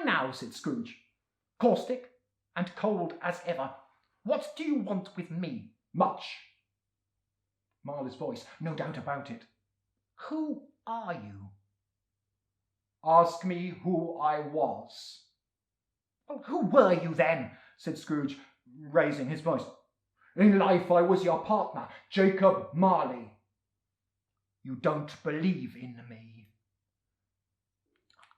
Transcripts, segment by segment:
now, said Scrooge, caustic and cold as ever. What do you want with me? Much. Marley's voice, no doubt about it. Who are you? Ask me who I was. Well, who were you then? Said Scrooge, raising his voice. In life I was your partner, Jacob Marley. You don't believe in me.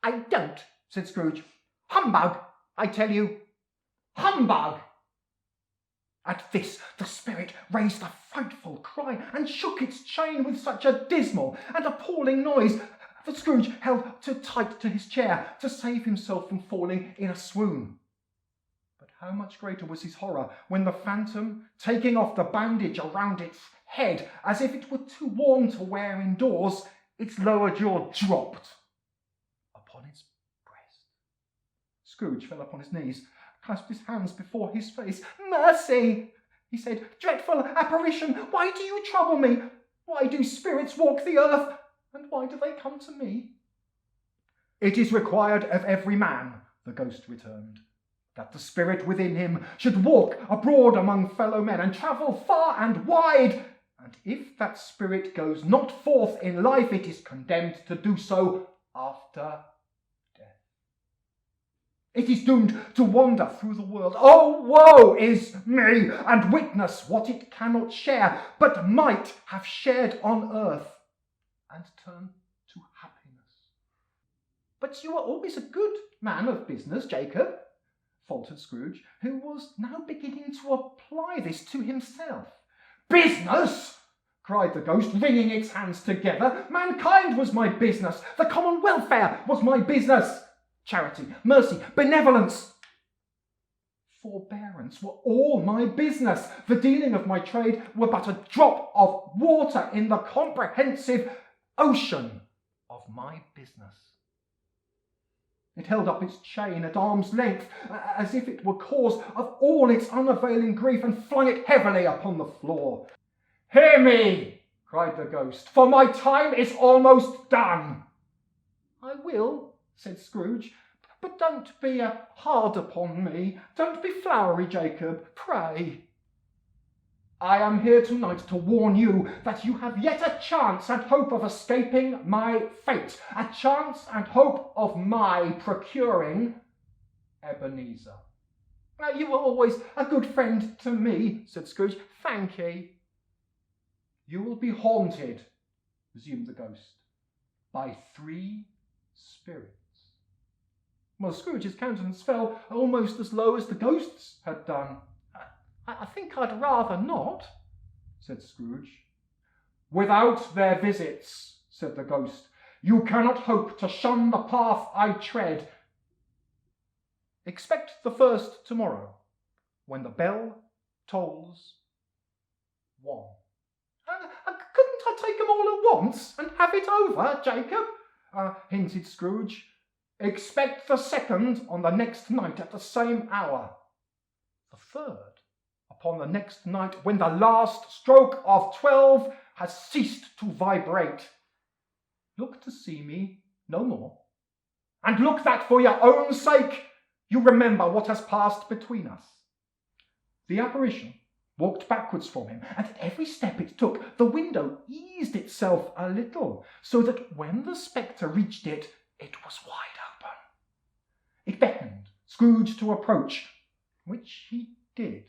I don't, said Scrooge. Humbug, I tell you. Humbug! At this the spirit raised a frightful cry and shook its chain with such a dismal and appalling noise that Scrooge held too tight to his chair to save himself from falling in a swoon. But how much greater was his horror when the phantom, taking off the bandage around its head as if it were too warm to wear indoors, its lower jaw dropped upon its breast. Scrooge fell upon his knees, clasped his hands before his face. Mercy, he said, dreadful apparition, why do you trouble me? Why do spirits walk the earth? And why do they come to me? It is required of every man, the ghost returned, that the spirit within him should walk abroad among fellow men and travel far and wide. And if that spirit goes not forth in life, it is condemned to do so after death. It is doomed to wander through the world. Oh, woe is me, and witness what it cannot share, but might have shared on earth, and turn to happiness. But you were always a good man of business, Jacob, faltered Scrooge, who was now beginning to apply this to himself. Business! Cried the ghost, wringing its hands together. Mankind was my business. The common welfare was my business. Charity, mercy, benevolence, forbearance were all my business. The dealing of my trade were but a drop of water in the comprehensive ocean of my business. It held up its chain at arm's length, as if it were cause of all its unavailing grief, and flung it heavily upon the floor. Hear me, cried the ghost, for my time is almost done. I will, said Scrooge, but don't be hard upon me. Don't be flowery, Jacob, pray. I am here tonight to warn you that you have yet a chance and hope of escaping my fate, a chance and hope of my procuring Ebenezer. You were always a good friend to me, said Scrooge. Thank ye. You will be haunted, resumed the ghost, by 3 spirits. Well, Scrooge's countenance fell almost as low as the ghost's had done. I think I'd rather not, said Scrooge. Without their visits, said the ghost, you cannot hope to shun the path I tread. Expect the first tomorrow, when the bell tolls 1. Couldn't I take them all at once and have it over, Jacob? Hinted Scrooge. Expect the second on the next night at the same hour. The third upon the next night, when the last stroke of 12 has ceased to vibrate. Look to see me no more, and look that for your own sake you remember what has passed between us. The apparition walked backwards from him, and at every step it took, the window eased itself a little, so that when the spectre reached it, it was wide open. It beckoned Scrooge to approach, which he did.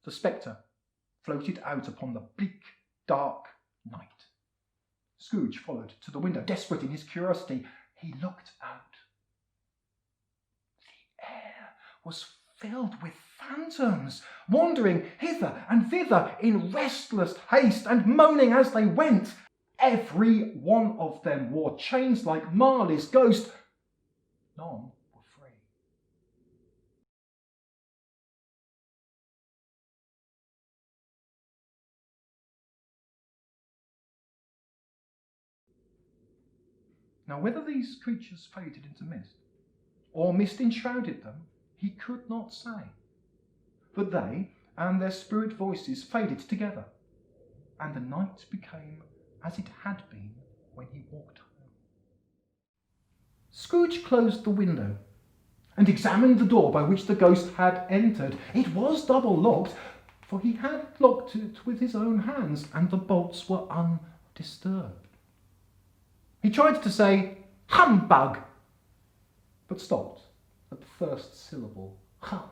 The spectre floated out upon the bleak, dark night. Scrooge followed to the window, desperate in his curiosity. He looked out. The air was filled with phantoms, wandering hither and thither in restless haste, and moaning as they went. Every one of them wore chains like Marley's ghost. None were free. Now, whether these creatures faded into mist, or mist enshrouded them, he could not say. But they and their spirit voices faded together, and the night became as it had been when he walked home. Scrooge closed the window and examined the door by which the ghost had entered. It was double locked, for he had locked it with his own hands, and the bolts were undisturbed. He tried to say, "Humbug," but stopped at the first syllable, "ha."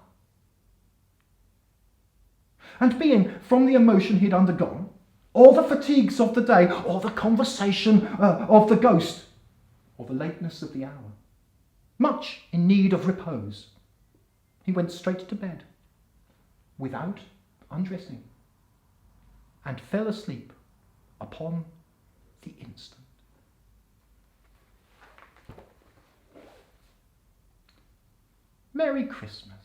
And being, from the emotion he had undergone, or the fatigues of the day, or the conversation of the ghost, or the lateness of the hour, much in need of repose, he went straight to bed, without undressing, and fell asleep upon the instant. Merry Christmas.